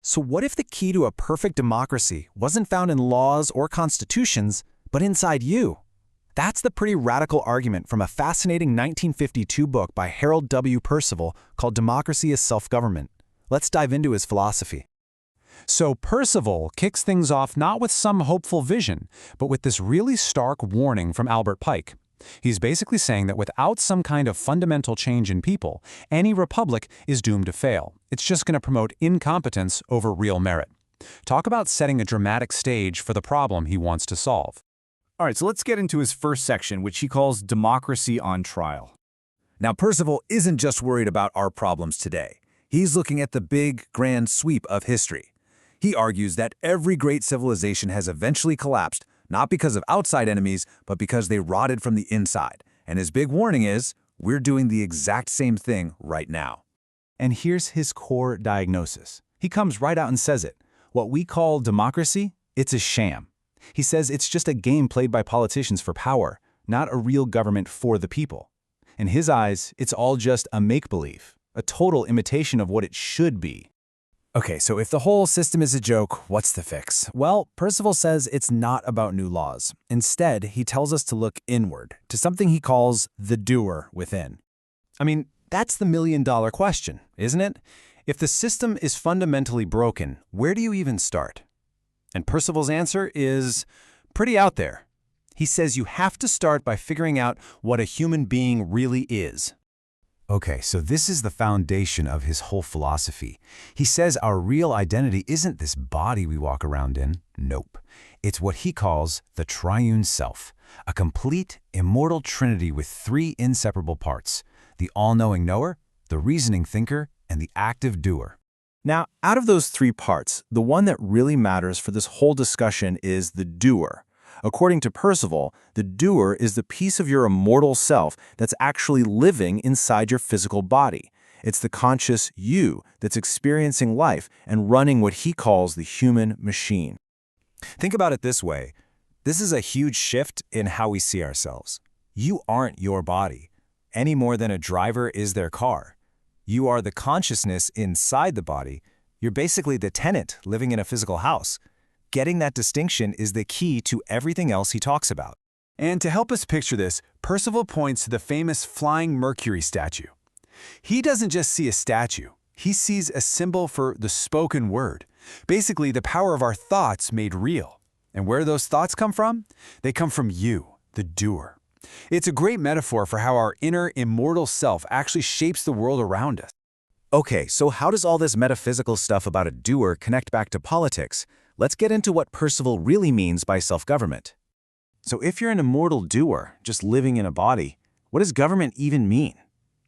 So what if the key to a perfect democracy wasn't found in laws or constitutions, but inside you? That's the pretty radical argument from a fascinating 1952 book by Harold W. Percival called Democracy as Self-Government. Let's dive into his philosophy. So Percival kicks things off not with some hopeful vision, but with this really stark warning from Albert Pike. He's basically saying that without some kind of fundamental change in people, any republic is doomed to fail. It's just going to promote incompetence over real merit. Talk about setting a dramatic stage for the problem he wants to solve. All right, so let's get into his first section, which he calls Democracy on Trial. Now, Percival isn't just worried about our problems today. He's looking at the big, grand sweep of history. He argues that every great civilization has eventually collapsed, not because of outside enemies, but because they rotted from the inside. And his big warning is, we're doing the exact same thing right now. And here's his core diagnosis. He comes right out and says it. What we call democracy, it's a sham. He says it's just a game played by politicians for power, not a real government for the people. In his eyes, it's all just a make-believe, a total imitation of what it should be. Okay, so if the whole system is a joke, what's the fix? Well, Percival says it's not about new laws. Instead, he tells us to look inward, to something he calls the doer within. I mean, that's the million-dollar question, isn't it? If the system is fundamentally broken, where do you even start? And Percival's answer is pretty out there. He says you have to start by figuring out what a human being really is. Okay, so this is the foundation of his whole philosophy. He says our real identity isn't this body we walk around in. Nope. It's what he calls the triune self, a complete, immortal trinity with three inseparable parts: the all-knowing knower, the reasoning thinker, and the active doer. Now, out of those three parts, the one that really matters for this whole discussion is the doer. According to Percival, the doer is the piece of your immortal self that's actually living inside your physical body. It's the conscious you that's experiencing life and running what he calls the human machine. Think about it this way. This is a huge shift in how we see ourselves. You aren't your body, any more than a driver is their car. You are the consciousness inside the body. You're basically the tenant living in a physical house. Getting that distinction is the key to everything else he talks about. And to help us picture this, Percival points to the famous flying Mercury statue. He doesn't just see a statue. He sees a symbol for the spoken word, basically the power of our thoughts made real. And where those thoughts come from? They come from you, the doer. It's a great metaphor for how our inner immortal self actually shapes the world around us. Okay, so how does all this metaphysical stuff about a doer connect back to politics? Let's get into what Percival really means by self-government. So if you're an immortal doer, just living in a body, what does government even mean?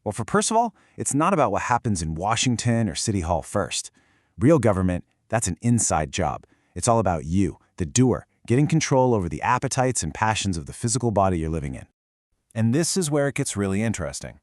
Well, for Percival, it's not about what happens in Washington or City Hall first. Real government, that's an inside job. It's all about you, the doer, getting control over the appetites and passions of the physical body you're living in. And this is where it gets really interesting.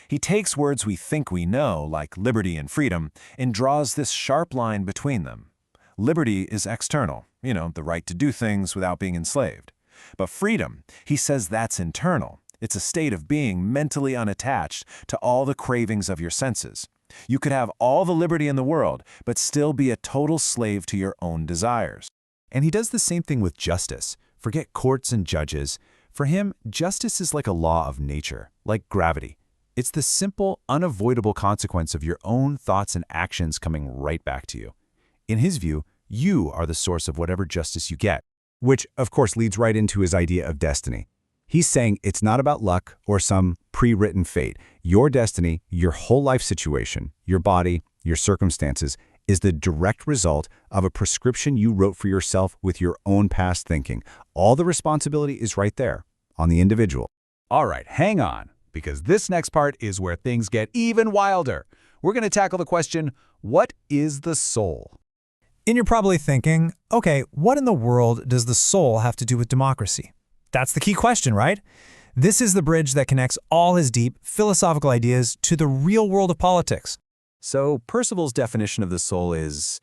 He takes words we think we know, like liberty and freedom, and draws this sharp line between them. Liberty is external, the right to do things without being enslaved. But freedom, he says that's internal. It's a state of being mentally unattached to all the cravings of your senses. You could have all the liberty in the world, but still be a total slave to your own desires. And he does the same thing with justice. Forget courts and judges. For him, justice is like a law of nature, like gravity. It's the simple, unavoidable consequence of your own thoughts and actions coming right back to you. In his view, you are the source of whatever justice you get, which, of course, leads right into his idea of destiny. He's saying it's not about luck or some pre-written fate. Your destiny, your whole life situation, your body, your circumstances, is the direct result of a prescription you wrote for yourself with your own past thinking. All the responsibility is right there, on the individual. All right, hang on, because this next part is where things get even wilder. We're going to tackle the question, what is the soul? And you're probably thinking, okay, what in the world does the soul have to do with democracy? That's the key question, right? This is the bridge that connects all his deep philosophical ideas to the real world of politics. So Percival's definition of the soul is,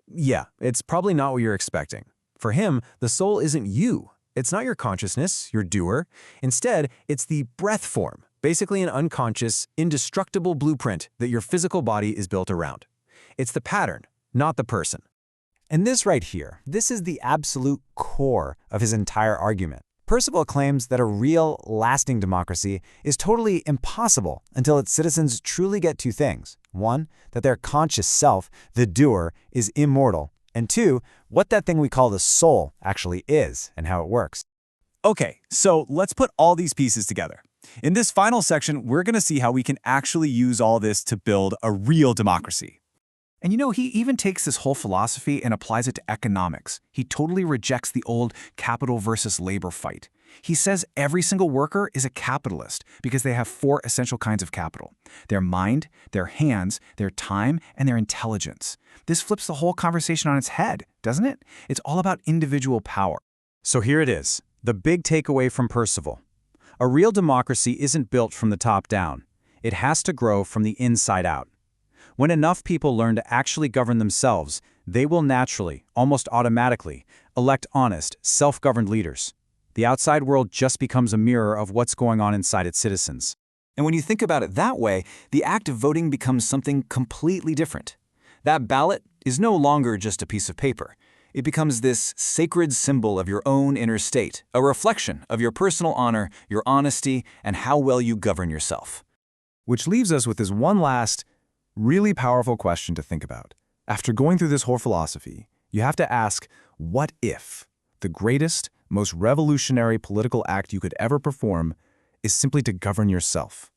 it's probably not what you're expecting. For him, the soul isn't you. It's not your consciousness, your doer. Instead, it's the breath form, basically an unconscious, indestructible blueprint that your physical body is built around. It's the pattern, not the person. And this right here, this is the absolute core of his entire argument. Percival claims that a real, lasting democracy is totally impossible until its citizens truly get two things. One, that their conscious self, the doer, is immortal. And two, what that thing we call the soul actually is and how it works. Okay, so let's put all these pieces together. In this final section, we're going to see how we can actually use all this to build a real democracy. And he even takes this whole philosophy and applies it to economics. He totally rejects the old capital versus labor fight. He says every single worker is a capitalist because they have four essential kinds of capital: their mind, their hands, their time, and their intelligence. This flips the whole conversation on its head, doesn't it? It's all about individual power. So here it is, the big takeaway from Percival. A real democracy isn't built from the top down. It has to grow from the inside out. When enough people learn to actually govern themselves, they will naturally, almost automatically, elect honest, self-governed leaders. The outside world just becomes a mirror of what's going on inside its citizens. And when you think about it that way, the act of voting becomes something completely different. That ballot is no longer just a piece of paper. It becomes this sacred symbol of your own inner state, a reflection of your personal honor, your honesty, and how well you govern yourself. Which leaves us with this one last, really powerful question to think about. After going through this whole philosophy, you have to ask, what if the greatest, most revolutionary political act you could ever perform is simply to govern yourself?